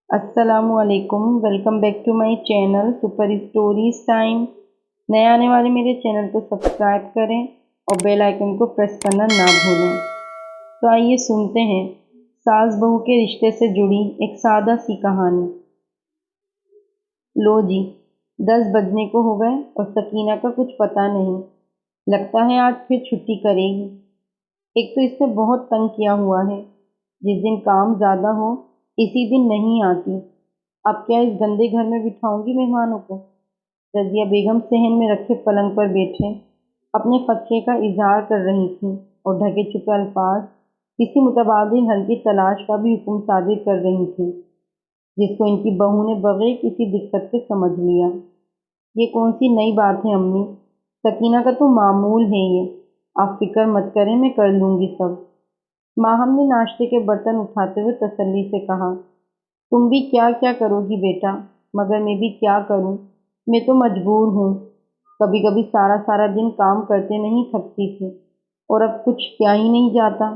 अस्सलामु अलैकुम। Welcome back to my channel super stories time. नए आने वाले मेरे चैनल को सब्सक्राइब करें और बेल आइकन को प्रेस करना ना भूलें। तो आइए सुनते हैं सास बहू के रिश्ते से जुड़ी एक सादा सी कहानी। लो जी, 10 बजने को हो गए और सकीना का कुछ पता नहीं। लगता है आज फिर छुट्टी करेगी। एक तो इसने बहुत तंग किया हुआ है। जिस दिन काम ज़्यादा हो इसी दिन नहीं आती। अब क्या इस गंदे घर में बिठाऊंगी मेहमानों को। रज़िया बेगम सहन में रखे पलंग पर बैठे अपने खदशे का इजहार कर रही थी और ढके छुपे अल्फाज किसी मुतबादिल हल की तलाश का भी हुक्म सादिर कर रही थी, जिसको इनकी बहू ने बगैर किसी दिक्कत के समझ लिया। ये कौन सी नई बात है अम्मी? सकीना का तो मामूल है ये। आप फिक्र मत करें, मैं कर लूँगी सब। माहम ने नाश्ते के बर्तन उठाते हुए तसल्ली से कहा, तुम भी क्या क्या करोगी बेटा, मगर मैं भी क्या करूं। मैं तो मजबूर हूँ। कभी कभी सारा सारा दिन काम करते नहीं थकती थी और अब कुछ क्या ही नहीं जाता।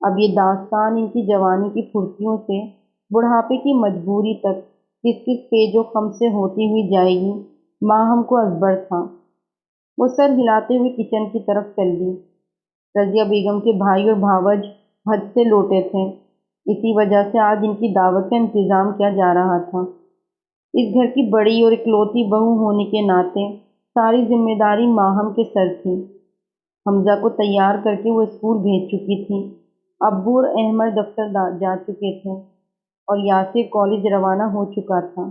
अब ये दास्तान इनकी जवानी की फुर्तियों से बुढ़ापे की मजबूरी तक किस किस पेजो खम से होती हुई जाएगी, माँ हमको अजबर था। वो सर हिलाते हुए किचन की तरफ चल दी। रज़िया बेगम के भाई और भावज हज से लौटे थे। इसी वजह से आज इनकी दावत का इंतज़ाम किया जा रहा था। इस घर की बड़ी और इकलौती बहू होने के नाते सारी जिम्मेदारी माहम के सर थी। हमजा को तैयार करके वो स्कूल भेज चुकी थी। अब्बू और अहमद दफ्तर जा चुके थे और यासिर कॉलेज रवाना हो चुका था।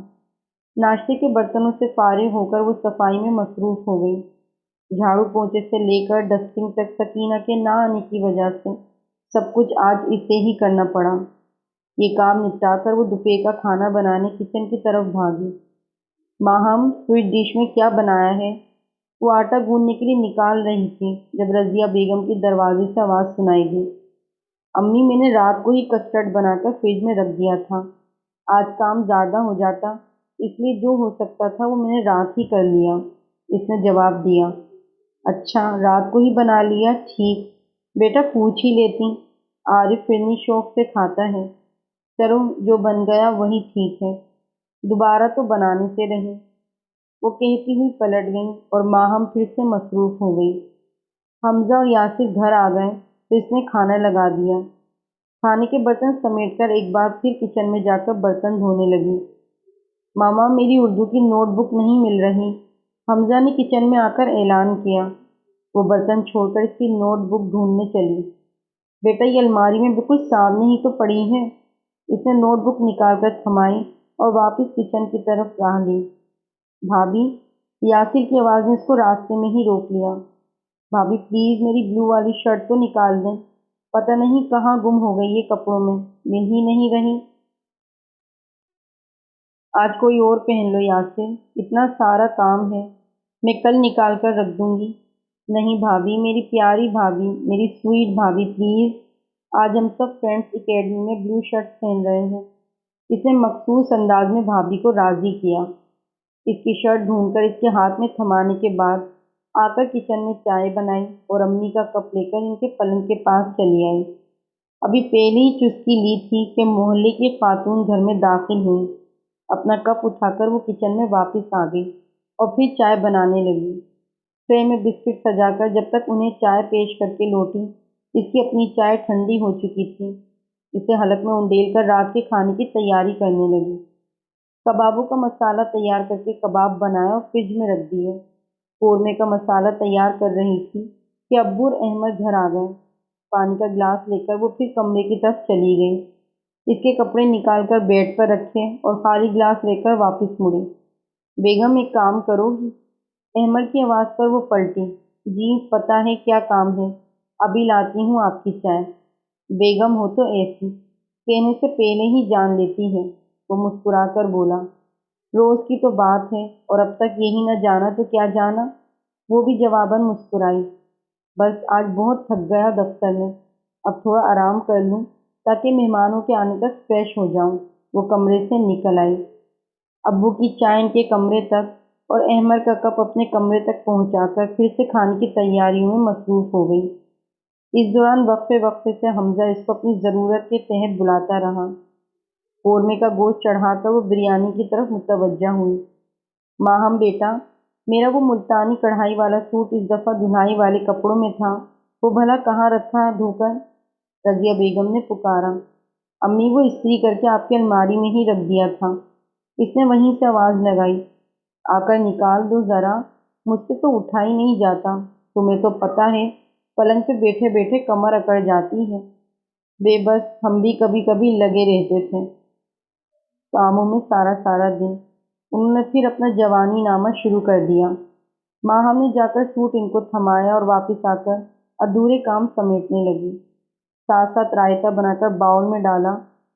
नाश्ते के बर्तनों से फारिग होकर वो सफाई में मसरूफ़ हो गई। झाड़ू पोंछे से लेकर डस्टिंग तक सकीना के ना आने की वजह से सब कुछ आज इसे ही करना पड़ा। ये काम निपटाकर वो दोपहर का खाना बनाने किचन की तरफ भागी। माहम, स्वीट डिश में क्या बनाया है? वो आटा गूंदने के लिए निकाल रही थी जब रज़िया बेगम के दरवाजे से आवाज़ सुनाई दी। अम्मी, मैंने रात को ही कस्टर्ड बनाकर फ्रिज में रख दिया था। आज काम ज़्यादा हो जाता, इसलिए जो हो सकता था वो मैंने रात ही कर लिया, इसने जवाब दिया। अच्छा, रात को ही बना लिया, ठीक। बेटा पूछ ही लेती। आरिफ फिरनी शौक से खाता है। चलो, जो बन गया वही ठीक है, दोबारा तो बनाने से रही। वो कहती हुई पलट गई और माहम फिर से मसरूफ़ हो गई। हमजा और यासिर घर आ गए तो इसने खाना लगा दिया। खाने के बर्तन समेटकर एक बार फिर किचन में जाकर बर्तन धोने लगी। मामा, मेरी उर्दू की नोटबुक नहीं मिल रही, हमजा ने किचन में आकर ऐलान किया। वो बर्तन छोड़कर इसकी नोटबुक ढूंढने चली। बेटा, ये अलमारी में बिल्कुल सामने ही तो पड़ी है। इसने नोटबुक निकालकर थमाई और वापस किचन की तरफ राह ली। भाभी, यासिर की आवाज़ ने इसको रास्ते में ही रोक लिया। भाभी प्लीज़ मेरी ब्लू वाली शर्ट तो निकाल दें। पता नहीं कहाँ गुम हो गई ये कपड़ों में, मिल ही नहीं रही। आज कोई और पहन लो यासिर, इतना सारा काम है। मैं कल निकाल कर रख दूंगी। नहीं भाभी, मेरी प्यारी भाभी, मेरी स्वीट भाभी प्लीज़। आज हम सब फ्रेंड्स एकेडमी में ब्लू शर्ट पहन रहे हैं। इसने मखसूस अंदाज में भाभी को राज़ी किया। इसकी शर्ट ढूंढकर इसके हाथ में थमाने के बाद आकर किचन में चाय बनाई और अम्मी का कप लेकर इनके पलंग के पास चली आई। अभी पहली ही चुस्की ली थी कि मोहल्ले की खातून घर में दाखिल हुई। अपना कप उठाकर वो किचन में वापस आ गई और फिर चाय बनाने लगी। ट्रे में बिस्किट सजाकर जब तक उन्हें चाय पेश करके लौटी, इसकी अपनी चाय ठंडी हो चुकी थी। इसे हलक में उंडेल कर रात के खाने की तैयारी करने लगी। कबाबों का मसाला तैयार करके कबाब बनाया और फ्रिज में रख दिए। कौरमे का मसाला तैयार कर रही थी कि अब्बू और अहमद घर आ गए। पानी का गिलास लेकर वो फिर कमरे की तरफ चली गई। इसके कपड़े निकाल कर बेड पर रखे और खाली गिलास लेकर वापस मुड़ी। बेगम, एक काम करोगी? अहमद की आवाज़ पर वो पलटी। जी, पता है क्या काम है, अभी लाती हूँ आपकी चाय। बेगम हो तो ऐसी, कहने से पहले ही जान लेती है, वो मुस्कुराकर बोला। रोज़ की तो बात है और अब तक यही न जाना तो क्या जाना, वो भी जवाबन मुस्कुराई। बस आज बहुत थक गया दफ्तर में, अब थोड़ा आराम कर लूँ ताकि मेहमानों के आने तक फ्रेश हो जाऊँ। वो कमरे से निकल आई। अब्बू की चाय इनके कमरे तक और अहमद का कप अपने कमरे तक पहुंचाकर फिर से खाने की तैयारियों में मसरूफ़ हो गई। इस दौरान वक्फे वक्फे से हमजा इसको अपनी ज़रूरत के तहत बुलाता रहा। قورمے کا گوشت چڑھا کر وہ بریانی کی طرف متوجہ ہوئی۔ ماہم بیٹا، میرا وہ ملتانی کڑھائی والا سوٹ اس دفعہ دھلائی والے کپڑوں میں تھا، وہ بھلا کہاں رکھا ہے دھو کر؟ رضیہ بیگم نے پکارا۔ امی وہ استری کر کے آپ کی الماری میں ہی رکھ دیا تھا۔ اس نے وہیں سے آواز لگائی، آ کر نکال دو ذرا، مجھ سے تو اٹھا ہی نہیں جاتا، تمہیں تو پتہ ہے پلنگ پہ بیٹھے بیٹھے کمر اکڑ جاتی ہے۔ بے بس ہم بھی کبھی کبھی لگے رہتے تھے کاموں میں سارا سارا دن۔ انہوں نے پھر اپنا جوانی نامہ شروع کر دیا۔ ماہم نے جا کر سوٹ ان کو تھمایا اور واپس آ کر ادھورے کام سمیٹنے لگی۔ ساتھ ساتھ رائتا بنا کر باؤل میں ڈالا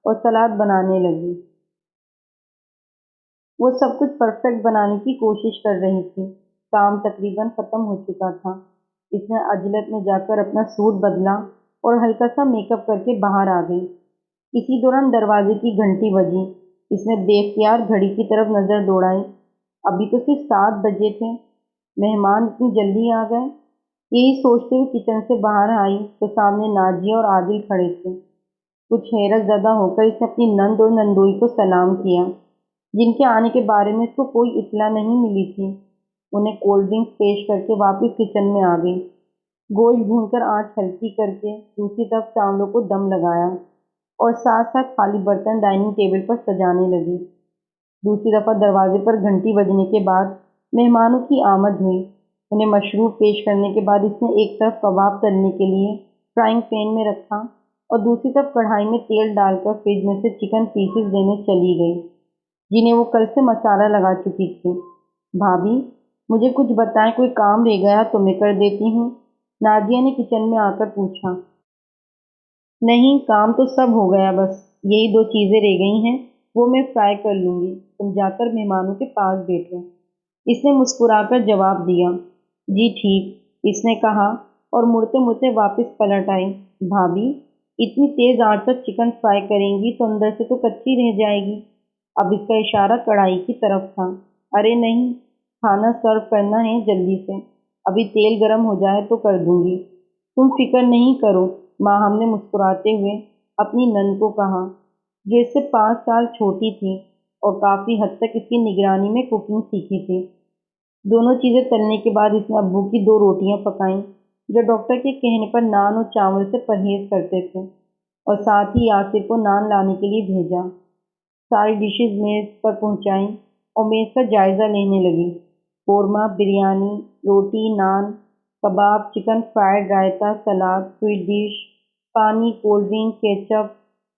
اور سلاد بنانے لگی۔ وہ سب کچھ پرفیکٹ بنانے کی کوشش کر رہی تھی۔ کام تقریباً ختم ہو چکا تھا۔ اس نے عجلت میں جا کر اپنا سوٹ بدلا اور ہلکا سا میک اپ کر کے باہر آ گئی۔ اسی دوران دروازے کی گھنٹی بجی۔ اس نے بے اختیار گھڑی کی طرف نظر دوڑائی۔ ابھی تو صرف 7 بجے تھے، مہمان اتنی جلدی آ گئے؟ یہی سوچتے ہوئے کچن سے باہر آئی تو سامنے نازیہ اور عادل کھڑے تھے۔ کچھ حیرت زدہ ہو کر اس نے اپنی نند اور نندوئی کو سلام کیا، جن کے آنے کے بارے میں اس کو کوئی اطلاع نہیں ملی تھی۔ انہیں کولڈ ڈرنکس پیش کر کے واپس کچن میں آ گئی۔ گوشت بھون کر آنچ ہلکی کر کے دوسری طرف چاولوں کو دم لگایا اور ساتھ ساتھ خالی برتن ڈائننگ ٹیبل پر سجانے لگی۔ دوسری دفعہ دروازے پر گھنٹی بجنے کے بعد مہمانوں کی آمد ہوئی۔ انہیں مشروب پیش کرنے کے بعد اس نے ایک طرف کباب تلنے کے لیے فرائنگ پین میں رکھا اور دوسری طرف کڑھائی میں تیل ڈال کر فریج میں سے چکن پیسز لینے چلی گئی، جنہیں وہ کل سے مسالہ لگا چکی تھی۔ بھابھی، مجھے کچھ بتائیں، کوئی کام رہ گیا تو میں کر دیتی ہوں، نازیہ نے کچن میں آ کر پوچھا۔ نہیں، کام تو سب ہو گیا، بس یہی 2 چیزیں رہ گئی ہیں، وہ میں فرائی کر لوں گی، تم جا کر مہمانوں کے پاس بیٹھو۔ اس نے مسکرا کر جواب دیا۔ جی ٹھیک، اس نے کہا اور مڑتے مڑتے واپس پلٹ آئی۔ بھابھی، اتنی تیز آنچ پر چکن فرائی کریں گی تو اندر سے تو کچی رہ جائے گی۔ اب اس کا اشارہ کڑھائی کی طرف تھا۔ ارے نہیں، کھانا سرو کرنا ہے جلدی سے، ابھی تیل گرم ہو جائے تو کر دوں گی، تم فکر نہیں کرو، ماہم نے مسکراتے ہوئے اپنی نند کو کہا، جو اس سے 5 سال چھوٹی تھی اور کافی حد تک اس کی نگرانی میں کوکنگ سیکھی تھی۔ دونوں چیزیں تلنے کے بعد اس نے ابو کی 2 روٹیاں پکائیں، جو ڈاکٹر کے کہنے پر نان اور چاول سے پرہیز کرتے تھے، اور ساتھ ہی یاسر کو نان لانے کے لیے بھیجا۔ ساری ڈشز میز پر پہنچائیں اور میز کا جائزہ لینے لگی۔ قورمہ، بریانی، روٹی، نان، کباب، چکن فرائیڈ، رائتا، سلاد، سویٹ ڈش، پانی، کولڈ ڈرنک، کیچپ،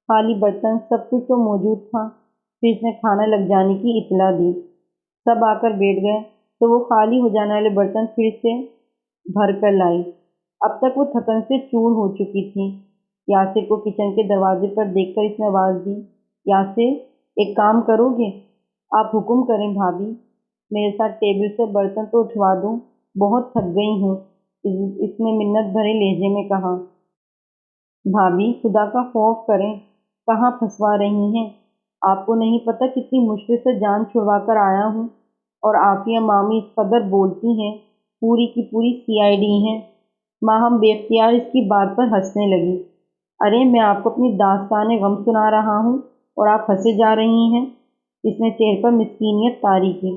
خالی برتن، سب کچھ تو موجود تھا۔ پھر اس نے کھانا لگ جانے کی اطلاع دی۔ سب آ کر بیٹھ گئے تو وہ خالی ہو جانے والے برتن پھر سے بھر کر لائی۔ اب تک وہ تھکن سے چور ہو چکی تھی۔ یاسر کو کچن کے دروازے پر دیکھ کر اس نے آواز دی، یاسر، ایک کام کرو گے؟ آپ حکم کریں بھابھی، میرے ساتھ ٹیبل سے برتن تو اٹھوا دو، بہت تھک گئی ہوں، اس نے منت بھرے لہجے میں کہا۔ بھابھی، خدا کا خوف کریں، کہاں پھنسوا رہی ہیں؟ آپ کو نہیں پتہ کتنی مشکل سے جان چھڑوا کر آیا ہوں، اور عافیہ مامی اس قدر بولتی ہیں، پوری کی پوری CID ہیں۔ ماہم بے اختیار اس کی بات پر ہنسنے لگی۔ ارے میں آپ کو اپنی داستان غم سنا رہا ہوں اور آپ ہنسے جا رہی ہیں؟ اس نے چہرے پر مسکینیت طاری کی۔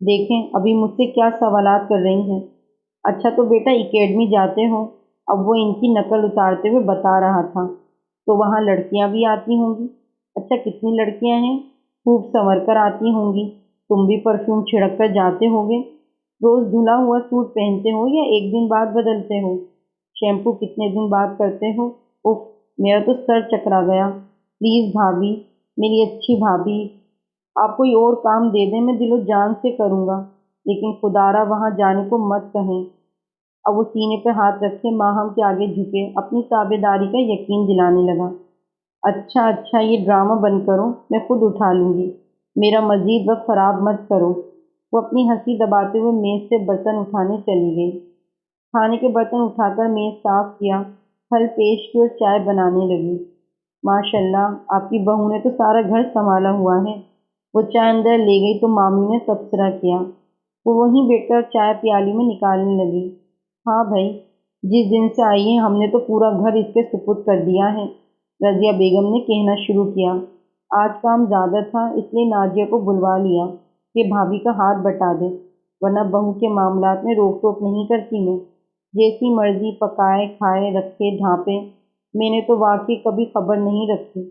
دیکھیں ابھی مجھ سے کیا سوالات کر رہی ہیں۔ اچھا تو بیٹا اکیڈمی جاتے ہو؟ اب وہ ان کی نقل اتارتے ہوئے بتا رہا تھا۔ تو وہاں لڑکیاں بھی آتی ہوں گی؟ اچھا کتنی لڑکیاں ہیں؟ خوب سنور کر آتی ہوں گی، تم بھی پرفیوم چھڑک کر جاتے ہوگے؟ روز دھلا ہوا سوٹ پہنتے ہو یا ایک دن بعد بدلتے ہو؟ شیمپو کتنے دن بعد کرتے ہو؟ اف، میرا تو سر چکرا گیا۔ پلیز بھابھی، میری اچھی بھابھی، آپ کوئی اور کام دے دیں، میں دل و جان سے کروں گا، لیکن خدارا وہاں جانے کو مت کہیں۔ اب وہ سینے پہ ہاتھ رکھے ماہم کے آگے جھکے اپنی تابیداری کا یقین دلانے لگا۔ اچھا اچھا، یہ ڈرامہ بند کرو، میں خود اٹھا لوں گی، میرا مزید وقت خراب مت کرو۔ وہ اپنی ہنسی دباتے ہوئے میز سے برتن اٹھانے چلی گئی۔ کھانے کے برتن اٹھا کر میز صاف کیا، پھل پیش کی اور چائے بنانے لگی۔ ماشاء اللہ، آپ کی بہو نے تو سارا گھر سنبھالا ہوا ہے۔ وہ چائے اندر لے گئی تو مامی نے تبصرہ کیا۔ وہ وہیں بیٹھ کر چائے پیالی میں نکالنے لگی۔ ہاں بھائی، جس دن سے آئی ہے ہم نے تو پورا گھر اس کے سپرد کر دیا ہے، رضیہ بیگم نے کہنا شروع کیا۔ आज काम ज़्यादा था इसलिए नाजिया को बुलवा लिया कि भाभी का हाथ बटा दे, वरना बहू के मामलात में रोक टोक नहीं करती मैं। जैसी मर्जी पकाए खाए रखे ढांपे, मैंने तो वाकई कभी खबर नहीं रखी।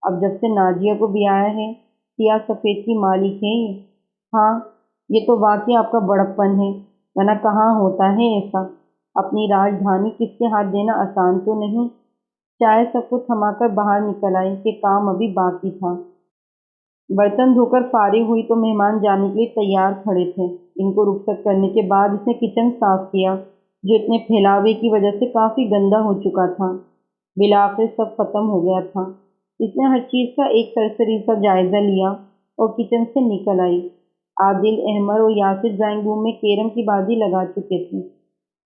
अब जब से नाजिया को भी आया है, सिया सफ़ेद की मालिक है ये। हाँ, ये तो वाकई आपका बड़प्पन है, वरना कहाँ होता है ऐसा। अपनी राजधानी किसके हाथ देना आसान तो नहीं। चाय सबको थमाकर बाहर निकल आई कि काम अभी बाकी था। बर्तन धोकर फारिग हुई तो मेहमान जाने के लिए तैयार खड़े थे। इनको रुखसत करने के बाद इसने किचन साफ किया, जो इतने फैलावे की वजह से काफ़ी गंदा हो चुका था। बिलाखिर सब खत्म हो गया था। इसने हर चीज़ का एक सरसरी सा जायज़ा लिया और किचन से निकल आई। आदिल, अहमद और यासिर ड्राइंग रूम में कैरम की बाजी लगा चुके थे।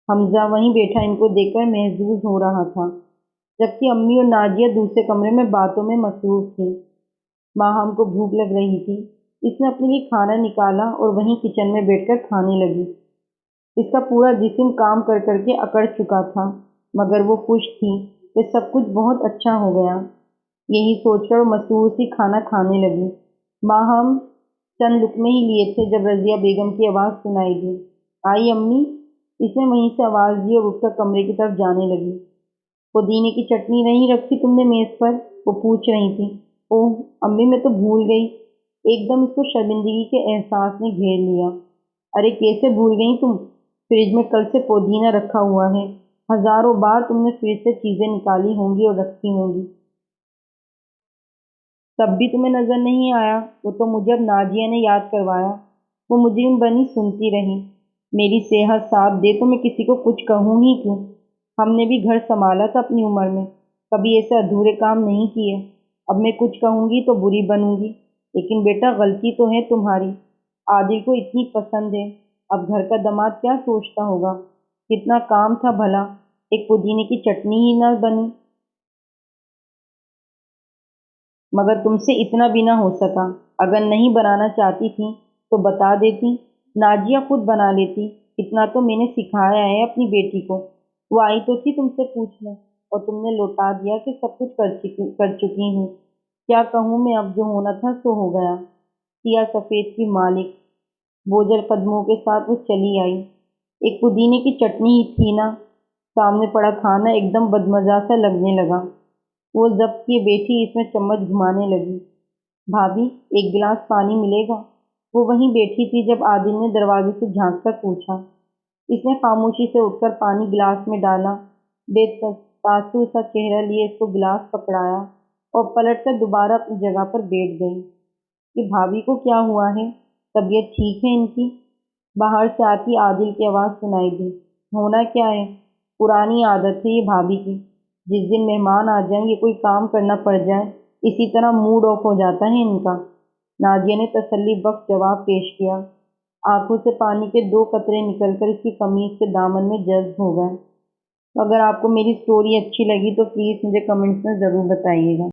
हमजा वहीं बैठा इनको देखकर महजूज हो रहा था, जबकि अम्मी और नाजिया दूसरे कमरे में बातों में मसरूफ़ थीं। माहम को भूख लग रही थी। इसने अपने लिए खाना निकाला और वहीं किचन में बैठकर खाने लगी। इसका पूरा जिस्म काम कर कर के अकड़ चुका था, मगर वो खुश थी कि सब कुछ बहुत अच्छा हो गया। यही सोचकर वो मसरूर सी खाना खाने लगी। माहम चंद लुकमे ही लिए थे जब रज़िया बेगम की आवाज़ सुनाई दी। आई अम्मी। इसने वहीं से आवाज़ दी और उठकर कमरे की तरफ जाने लगी। पुदीने की चटनी नहीं रखी तुमने मेज़ पर? वो पूछ रही थी। ओह अम्मी, मैं तो भूल गई। एकदम इसको शर्मिंदगी के एहसास ने घेर लिया। अरे कैसे भूल गई तुम? फ्रिज में कल से पुदीना रखा हुआ है। हज़ारों बार तुमने फ्रिज से चीज़ें निकाली होंगी और रखी होंगी, तब भी तुम्हें नज़र नहीं आया। वो तो मुझे अब नाजिया ने याद करवाया। वो मुजरिम बनी सुनती रही। मेरी सेहत साथ दे तो मैं किसी को कुछ कहूँ ही क्यों। हमने भी घर संभाला था अपनी उम्र में, कभी ऐसे अधूरे काम नहीं किए। अब मैं कुछ कहूँगी तो बुरी बनूंगी, लेकिन बेटा गलती तो है तुम्हारी। आदिल को इतनी पसंद है, अब घर का दामाद क्या सोचता होगा। कितना काम था भला, एक पुदीने की चटनी ही ना बनी। मगर तुमसे इतना भी ना हो सका। अगर नहीं बनाना चाहती थी तो बता देती, नाजिया खुद बना लेती। इतना तो मैंने सिखाया है अपनी बेटी को। वो आई तो थी तुमसे पूछने, और तुमने लौटा दिया कि सब कुछ कर चुकी हूँ। क्या कहूँ मैं, अब जो होना था सो हो गया। सिया सफ़ेद की मालिक बोझल कदमों के साथ वो चली आई। एक पुदीने की चटनी ही थी ना। सामने पड़ा खाना एकदम बदमज़ा सा लगने लगा। वो जब्त किए बैठी इसमें चम्मच घुमाने लगी। भाभी, एक गिलास पानी मिलेगा? वो वहीं बैठी थी जब आदिल ने दरवाजे से झांक कर पूछा। इसने खामोशी से उठकर पानी गिलास में डाला। बेतासुर सा चेहरा लिए इसको गिलास पकड़ाया और पलटकर दोबारा अपनी जगह पर बैठ गई। कि भाभी को क्या हुआ है? तबीयत ठीक है इनकी? बाहर से आती आदिल की आवाज़ सुनाई दी। होना क्या है, पुरानी आदत है ये भाभी की। जिस दिन मेहमान आ जाएं या कोई काम करना पड़ जाए, इसी तरह मूड ऑफ हो जाता है इनका। नाजिया ने तसल्ली बख्श जवाब पेश किया। आंखों से पानी के दो कतरे निकलकर इसकी कमीज के दामन में जज्ब हो गए। तो अगर आपको मेरी स्टोरी अच्छी लगी तो प्लीज़ मुझे कमेंट्स में ज़रूर बताइएगा।